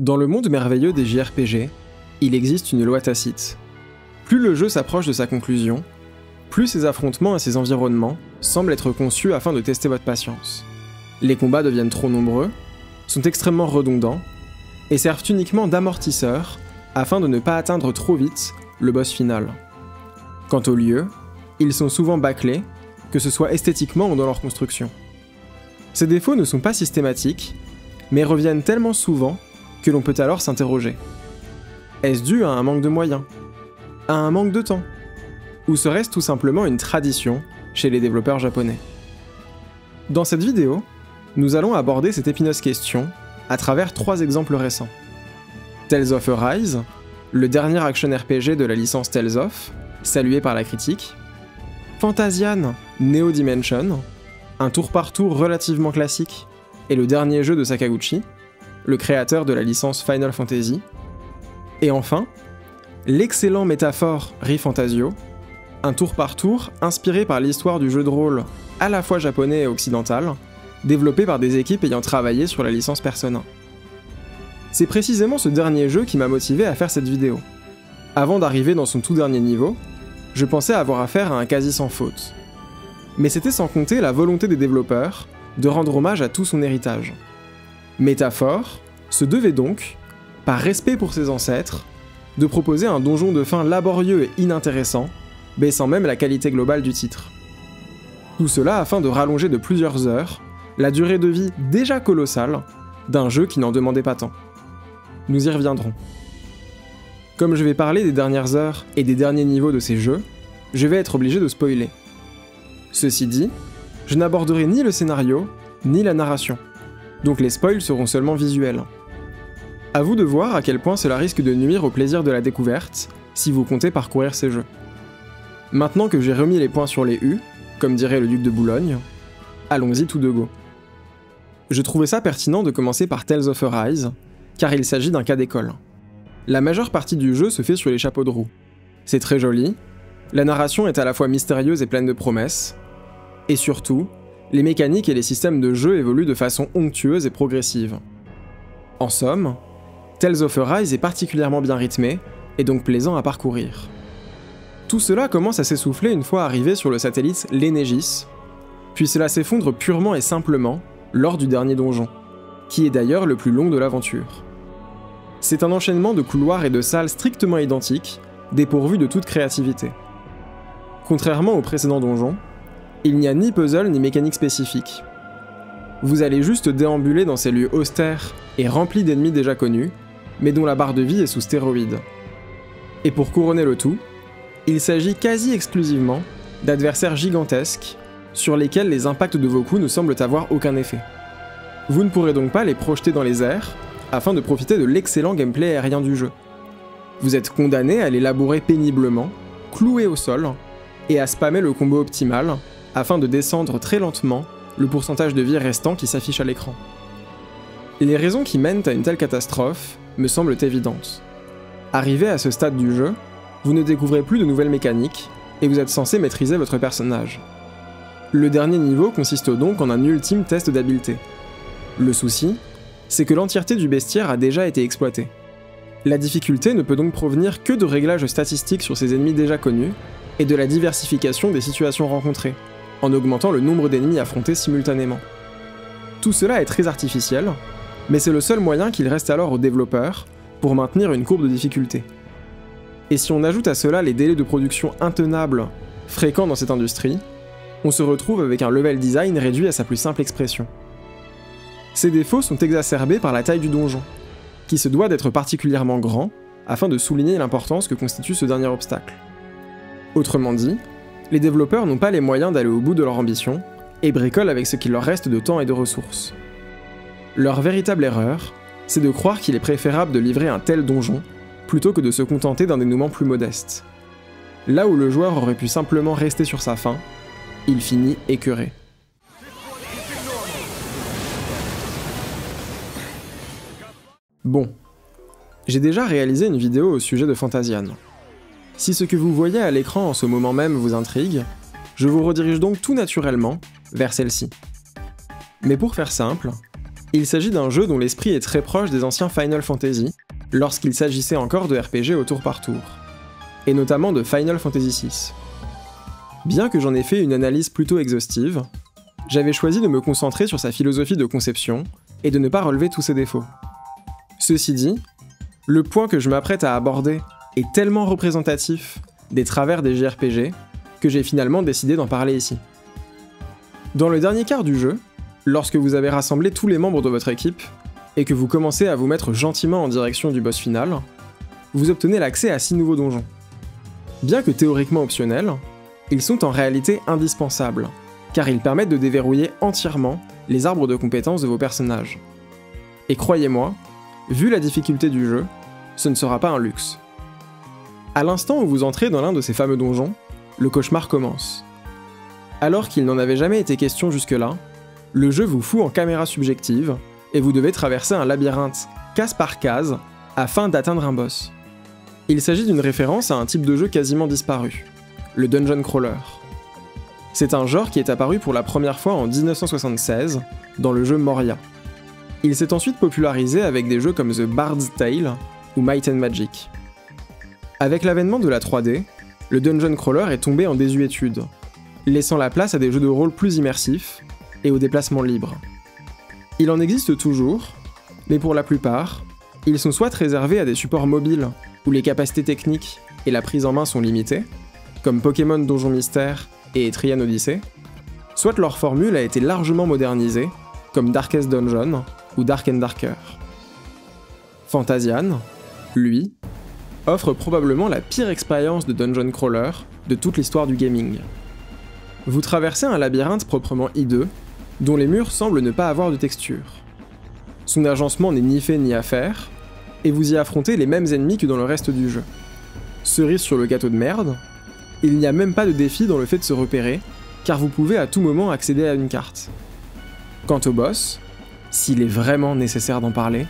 Dans le monde merveilleux des JRPG, il existe une loi tacite. Plus le jeu s'approche de sa conclusion, plus ses affrontements et ses environnements semblent être conçus afin de tester votre patience. Les combats deviennent trop nombreux, sont extrêmement redondants, et servent uniquement d'amortisseurs afin de ne pas atteindre trop vite le boss final. Quant aux lieux, ils sont souvent bâclés, que ce soit esthétiquement ou dans leur construction. Ces défauts ne sont pas systématiques, mais reviennent tellement souvent que l'on peut alors s'interroger. Est-ce dû à un manque de moyens? À un manque de temps? Ou serait-ce tout simplement une tradition chez les développeurs japonais? Dans cette vidéo, nous allons aborder cette épineuse question à travers 3 exemples récents. Tales of Arise, le dernier action RPG de la licence Tales of, salué par la critique. Fantasian Neo Dimension, un tour par tour relativement classique, et le dernier jeu de Sakaguchi, le créateur de la licence Final Fantasy. Et enfin, l'excellent métaphore ReFantasio, un tour par tour inspiré par l'histoire du jeu de rôle à la fois japonais et occidental, développé par des équipes ayant travaillé sur la licence Persona. C'est précisément ce dernier jeu qui m'a motivé à faire cette vidéo. Avant d'arriver dans son tout dernier niveau, je pensais avoir affaire à un quasi sans faute. Mais c'était sans compter la volonté des développeurs de rendre hommage à tout son héritage. Métaphore se devait donc, par respect pour ses ancêtres, de proposer un donjon de fin laborieux et inintéressant, baissant même la qualité globale du titre. Tout cela afin de rallonger de plusieurs heures la durée de vie déjà colossale d'un jeu qui n'en demandait pas tant. Nous y reviendrons. Comme je vais parler des dernières heures et des derniers niveaux de ces jeux, je vais être obligé de spoiler. Ceci dit, je n'aborderai ni le scénario, ni la narration, donc les spoils seront seulement visuels. À vous de voir à quel point cela risque de nuire au plaisir de la découverte, si vous comptez parcourir ces jeux. Maintenant que j'ai remis les points sur les U, comme dirait le duc de Boulogne, allons-y tout de go. Je trouvais ça pertinent de commencer par Tales of Arise, car il s'agit d'un cas d'école. La majeure partie du jeu se fait sur les chapeaux de roue. C'est très joli, la narration est à la fois mystérieuse et pleine de promesses, et surtout, les mécaniques et les systèmes de jeu évoluent de façon onctueuse et progressive. En somme, Tales of Arise est particulièrement bien rythmé, et donc plaisant à parcourir. Tout cela commence à s'essouffler une fois arrivé sur le satellite Lenegis, puis cela s'effondre purement et simplement lors du dernier donjon, qui est d'ailleurs le plus long de l'aventure. C'est un enchaînement de couloirs et de salles strictement identiques, dépourvus de toute créativité. Contrairement au précédent donjon, il n'y a ni puzzle ni mécanique spécifique. Vous allez juste déambuler dans ces lieux austères et remplis d'ennemis déjà connus, mais dont la barre de vie est sous stéroïdes. Et pour couronner le tout, il s'agit quasi exclusivement d'adversaires gigantesques, sur lesquels les impacts de vos coups ne semblent avoir aucun effet. Vous ne pourrez donc pas les projeter dans les airs, afin de profiter de l'excellent gameplay aérien du jeu. Vous êtes condamné à les labourer péniblement, cloués au sol, et à spammer le combo optimal, afin de descendre très lentement le pourcentage de vie restant qui s'affiche à l'écran. Les raisons qui mènent à une telle catastrophe me semblent évidentes. Arrivé à ce stade du jeu, vous ne découvrez plus de nouvelles mécaniques, et vous êtes censé maîtriser votre personnage. Le dernier niveau consiste donc en un ultime test d'habileté. Le souci, c'est que l'entièreté du bestiaire a déjà été exploitée. La difficulté ne peut donc provenir que de réglages statistiques sur ces ennemis déjà connus, et de la diversification des situations rencontrées, en augmentant le nombre d'ennemis affrontés simultanément. Tout cela est très artificiel, mais c'est le seul moyen qu'il reste alors aux développeurs pour maintenir une courbe de difficulté. Et si on ajoute à cela les délais de production intenables, fréquents dans cette industrie, on se retrouve avec un level design réduit à sa plus simple expression. Ces défauts sont exacerbés par la taille du donjon, qui se doit d'être particulièrement grand afin de souligner l'importance que constitue ce dernier obstacle. Autrement dit, les développeurs n'ont pas les moyens d'aller au bout de leur ambition et bricolent avec ce qu'il leur reste de temps et de ressources. Leur véritable erreur, c'est de croire qu'il est préférable de livrer un tel donjon plutôt que de se contenter d'un dénouement plus modeste. Là où le joueur aurait pu simplement rester sur sa faim, il finit écœuré. Bon, j'ai déjà réalisé une vidéo au sujet de Fantasian. Si ce que vous voyez à l'écran en ce moment même vous intrigue, je vous redirige donc tout naturellement vers celle-ci. Mais pour faire simple, Il s'agit d'un jeu dont l'esprit est très proche des anciens Final Fantasy, lorsqu'il s'agissait encore de RPG au tour par tour, et notamment de Final Fantasy VI. Bien que j'en ai fait une analyse plutôt exhaustive, j'avais choisi de me concentrer sur sa philosophie de conception et de ne pas relever tous ses défauts. Ceci dit, le point que je m'apprête à aborder est tellement représentatif des travers des JRPG que j'ai finalement décidé d'en parler ici. Dans le dernier quart du jeu, lorsque vous avez rassemblé tous les membres de votre équipe et que vous commencez à vous mettre gentiment en direction du boss final, vous obtenez l'accès à 6 nouveaux donjons. Bien que théoriquement optionnels, ils sont en réalité indispensables, car ils permettent de déverrouiller entièrement les arbres de compétences de vos personnages. Et croyez-moi, vu la difficulté du jeu, ce ne sera pas un luxe. À l'instant où vous entrez dans l'un de ces fameux donjons, le cauchemar commence. Alors qu'il n'en avait jamais été question jusque-là, le jeu vous fout en caméra subjective, et vous devez traverser un labyrinthe case par case afin d'atteindre un boss. Il s'agit d'une référence à un type de jeu quasiment disparu, le dungeon crawler. C'est un genre qui est apparu pour la première fois en 1976 dans le jeu Moria. Il s'est ensuite popularisé avec des jeux comme The Bard's Tale ou Might and Magic. Avec l'avènement de la 3D, le dungeon crawler est tombé en désuétude, laissant la place à des jeux de rôle plus immersifs et au déplacement libre. Il en existe toujours, mais pour la plupart, ils sont soit réservés à des supports mobiles où les capacités techniques et la prise en main sont limitées, comme Pokémon Donjon Mystère et Etrian Odyssey, soit leur formule a été largement modernisée, comme Darkest Dungeon ou Dark and Darker. Fantasian, lui, offre probablement la pire expérience de dungeon crawler de toute l'histoire du gaming. Vous traversez un labyrinthe proprement hideux, dont les murs semblent ne pas avoir de texture. Son agencement n'est ni fait ni à faire, et vous y affrontez les mêmes ennemis que dans le reste du jeu. Cerise sur le gâteau de merde, il n'y a même pas de défi dans le fait de se repérer, car vous pouvez à tout moment accéder à une carte. Quant au boss, s'il est vraiment nécessaire d'en parler,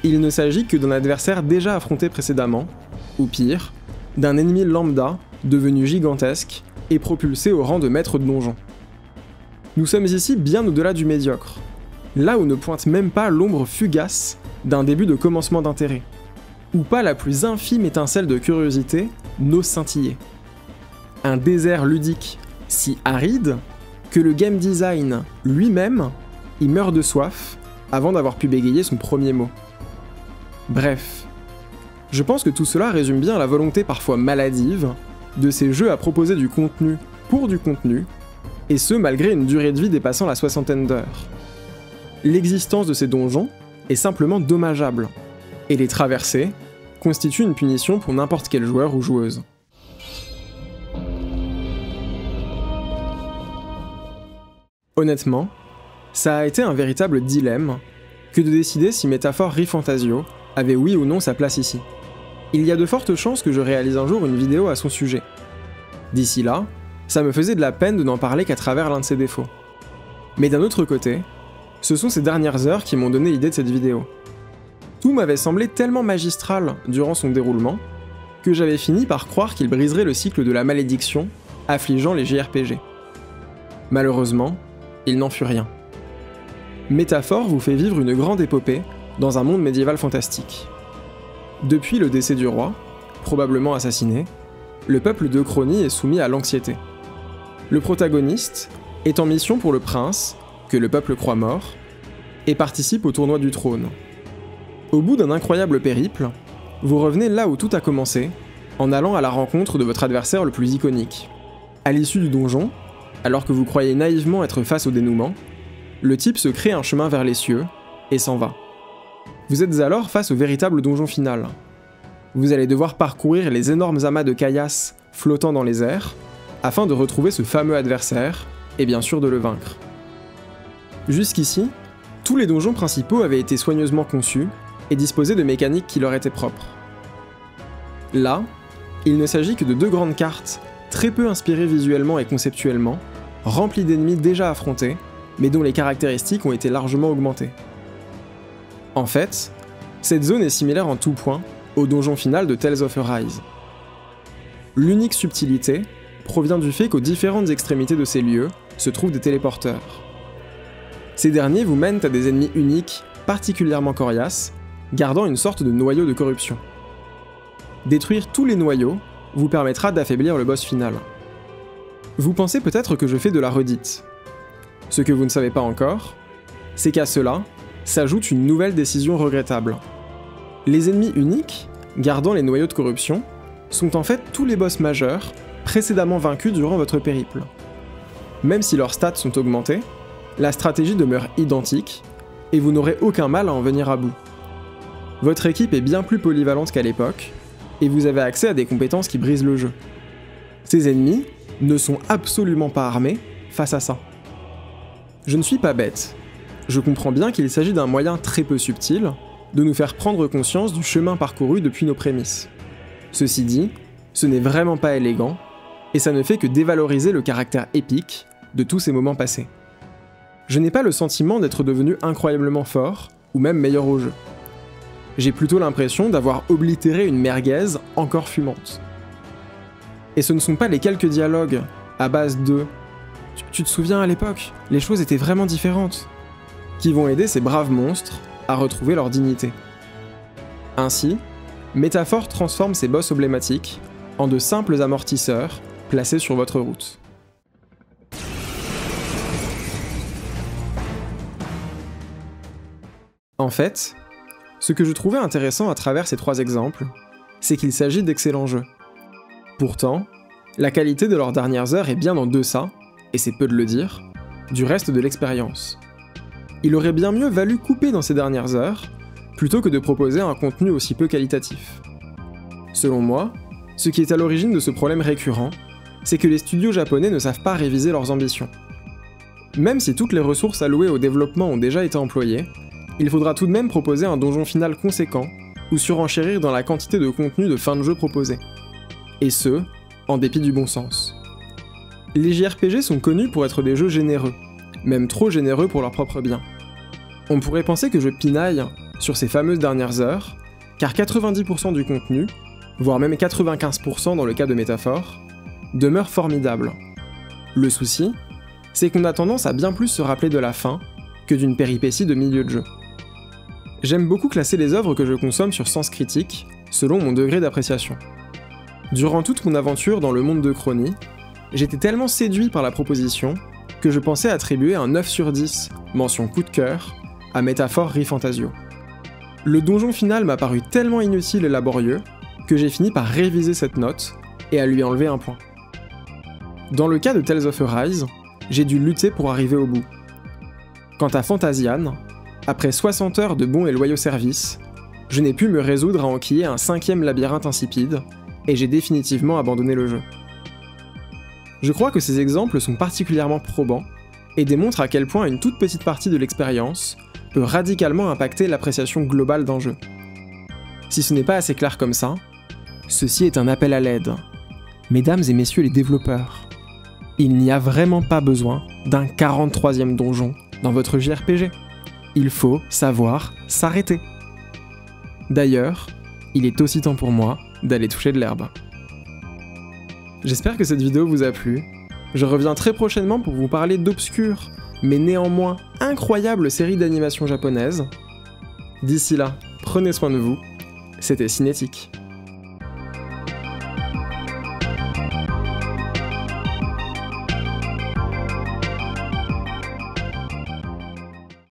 il ne s'agit que d'un adversaire déjà affronté précédemment, ou pire, d'un ennemi lambda devenu gigantesque et propulsé au rang de maître de donjon. Nous sommes ici bien au-delà du médiocre, là où ne pointe même pas l'ombre fugace d'un début de commencement d'intérêt, où pas la plus infime étincelle de curiosité n'ose scintiller. Un désert ludique si aride que le game design lui-même y meurt de soif avant d'avoir pu bégayer son premier mot. Bref, je pense que tout cela résume bien la volonté parfois maladive de ces jeux à proposer du contenu pour du contenu, et ce malgré une durée de vie dépassant la 60aine d'heures. L'existence de ces donjons est simplement dommageable, et les traverser constitue une punition pour n'importe quel joueur ou joueuse. Honnêtement, ça a été un véritable dilemme que de décider si Métaphore ReFantasio avait oui ou non sa place ici. Il y a de fortes chances que je réalise un jour une vidéo à son sujet. D'ici là, ça me faisait de la peine de n'en parler qu'à travers l'un de ses défauts. Mais d'un autre côté, ce sont ces dernières heures qui m'ont donné l'idée de cette vidéo. Tout m'avait semblé tellement magistral durant son déroulement que j'avais fini par croire qu'il briserait le cycle de la malédiction affligeant les JRPG. Malheureusement, il n'en fut rien. Métaphore vous fait vivre une grande épopée dans un monde médiéval fantastique. Depuis le décès du roi, probablement assassiné, le peuple d'Euchronie est soumis à l'anxiété. Le protagoniste est en mission pour le prince, que le peuple croit mort, et participe au tournoi du trône. Au bout d'un incroyable périple, vous revenez là où tout a commencé, en allant à la rencontre de votre adversaire le plus iconique. À l'issue du donjon, alors que vous croyez naïvement être face au dénouement, le type se crée un chemin vers les cieux, et s'en va. Vous êtes alors face au véritable donjon final. Vous allez devoir parcourir les énormes amas de caillasses flottant dans les airs, afin de retrouver ce fameux adversaire, et bien sûr de le vaincre. Jusqu'ici, tous les donjons principaux avaient été soigneusement conçus, et disposaient de mécaniques qui leur étaient propres. Là, il ne s'agit que de 2 grandes cartes, très peu inspirées visuellement et conceptuellement, remplies d'ennemis déjà affrontés, mais dont les caractéristiques ont été largement augmentées. En fait, cette zone est similaire en tout point au donjon final de Tales of Arise. L'unique subtilité provient du fait qu'aux différentes extrémités de ces lieux se trouvent des téléporteurs. Ces derniers vous mènent à des ennemis uniques, particulièrement coriaces, gardant une sorte de noyau de corruption. Détruire tous les noyaux vous permettra d'affaiblir le boss final. Vous pensez peut-être que je fais de la redite. Ce que vous ne savez pas encore, c'est qu'à cela s'ajoute une nouvelle décision regrettable. Les ennemis uniques, gardant les noyaux de corruption, sont en fait tous les boss majeurs précédemment vaincus durant votre périple. Même si leurs stats sont augmentés, la stratégie demeure identique, et vous n'aurez aucun mal à en venir à bout. Votre équipe est bien plus polyvalente qu'à l'époque, et vous avez accès à des compétences qui brisent le jeu. Ces ennemis ne sont absolument pas armés face à ça. Je ne suis pas bête. Je comprends bien qu'il s'agit d'un moyen très peu subtil de nous faire prendre conscience du chemin parcouru depuis nos prémices. Ceci dit, ce n'est vraiment pas élégant, et ça ne fait que dévaloriser le caractère épique de tous ces moments passés. Je n'ai pas le sentiment d'être devenu incroyablement fort, ou même meilleur au jeu. J'ai plutôt l'impression d'avoir oblitéré une merguez encore fumante. Et ce ne sont pas les quelques dialogues à base de « Tu te souviens à l'époque, les choses étaient vraiment différentes » qui vont aider ces braves monstres à retrouver leur dignité. Ainsi, Métaphore transforme ces boss emblématiques en de simples amortisseurs placés sur votre route. En fait, ce que je trouvais intéressant à travers ces 3 exemples, c'est qu'il s'agit d'excellents jeux. Pourtant, la qualité de leurs dernières heures est bien en deçà, et c'est peu de le dire, du reste de l'expérience. Il aurait bien mieux valu couper dans ces dernières heures, plutôt que de proposer un contenu aussi peu qualitatif. Selon moi, ce qui est à l'origine de ce problème récurrent, c'est que les studios japonais ne savent pas réviser leurs ambitions. Même si toutes les ressources allouées au développement ont déjà été employées, il faudra tout de même proposer un donjon final conséquent, ou surenchérir dans la quantité de contenu de fin de jeu proposé. Et ce, en dépit du bon sens. Les JRPG sont connus pour être des jeux généreux, même trop généreux pour leur propre bien. On pourrait penser que je pinaille sur ces fameuses dernières heures, car 90% du contenu, voire même 95% dans le cas de Métaphore, demeure formidable. Le souci, c'est qu'on a tendance à bien plus se rappeler de la fin que d'une péripétie de milieu de jeu. J'aime beaucoup classer les œuvres que je consomme sur Sens Critique, selon mon degré d'appréciation. Durant toute mon aventure dans le monde de Chronie, j'étais tellement séduit par la proposition que je pensais attribuer un 9 sur 10, mention coup de cœur, à Métaphore ReFantasio. Le donjon final m'a paru tellement inutile et laborieux que j'ai fini par réviser cette note et à lui enlever un point. Dans le cas de Tales of Arise, j'ai dû lutter pour arriver au bout. Quant à Fantasian, après 60 heures de bons et loyaux services, je n'ai pu me résoudre à enquiller un 5e labyrinthe insipide, et j'ai définitivement abandonné le jeu. Je crois que ces exemples sont particulièrement probants, et démontrent à quel point une toute petite partie de l'expérience peut radicalement impacter l'appréciation globale d'un jeu. Si ce n'est pas assez clair comme ça, ceci est un appel à l'aide. Mesdames et messieurs les développeurs, il n'y a vraiment pas besoin d'un 43e donjon dans votre JRPG. Il faut savoir s'arrêter. D'ailleurs, il est aussi temps pour moi d'aller toucher de l'herbe. J'espère que cette vidéo vous a plu. Je reviens très prochainement pour vous parler d'obscures, mais néanmoins incroyables séries d'animation japonaises. D'ici là, prenez soin de vous. C'était Cinétique.